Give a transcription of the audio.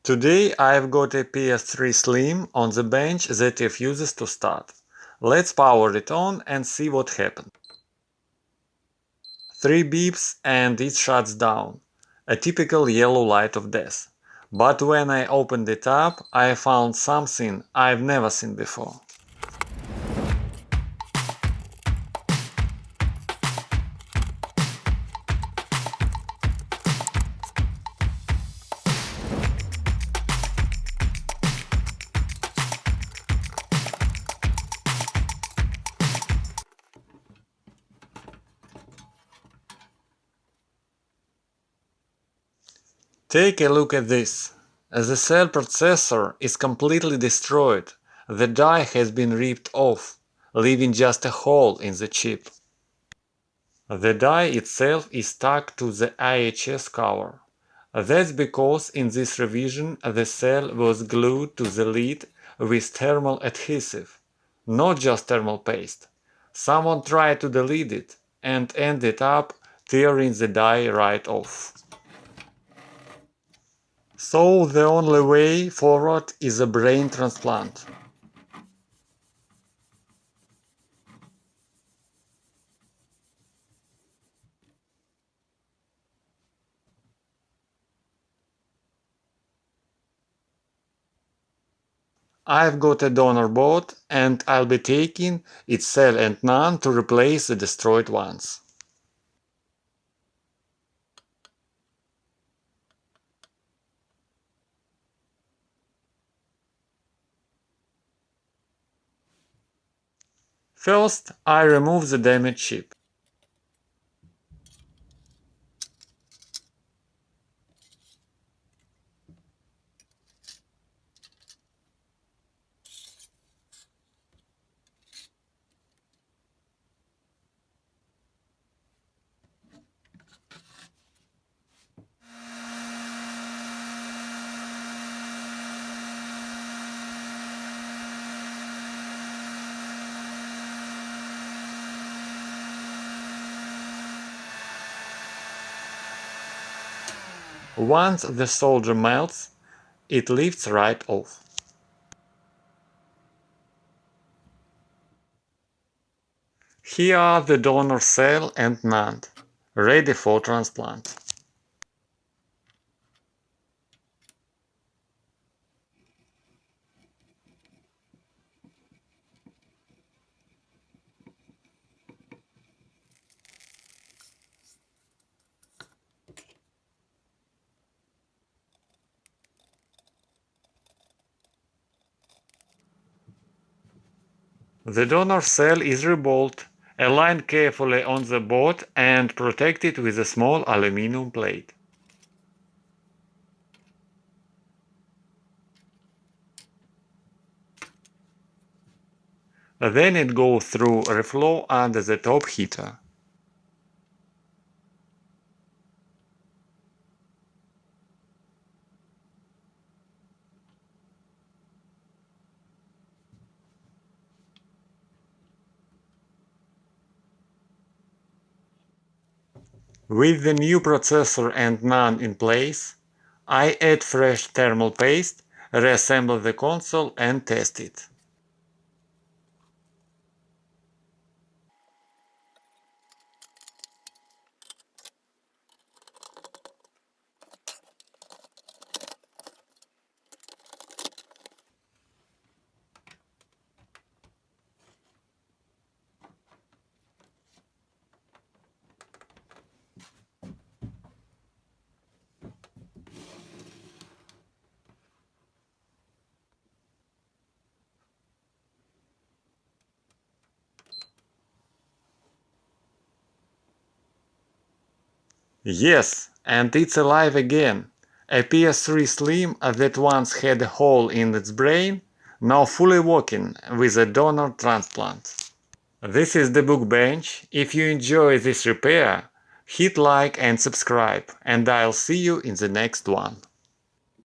Today I've got a PS3 Slim on the bench that refuses to start. Let's power it on and see what happened. 3 beeps and it shuts down. A typical yellow light of death. But when I opened it up, I found something I've never seen before. Take a look at this. The cell processor is completely destroyed. The die has been ripped off, leaving just a hole in the chip. The die itself is stuck to the IHS cover. That's because in this revision the cell was glued to the lid with thermal adhesive, not just thermal paste. Someone tried to delete it and ended up tearing the die right off. So the only way forward is a brain transplant. I've got a donor bot and I'll be taking its CELL and NAND to replace the destroyed ones. First, I remove the damaged chip. Once the solder melts, it lifts right off. Here are the donor CELL and NAND, ready for transplant. The donor cell is rebolted, aligned carefully on the bot and protected with a small aluminum plate. Then it goes through reflow under the top heater. With the new processor and NAND in place, I add fresh thermal paste, reassemble the console and test it. Yes, and it's alive again. A PS3 Slim that once had a hole in its brain, now fully working with a donor transplant. This is DebugBench. If you enjoy this repair, hit like and subscribe, and I'll see you in the next one.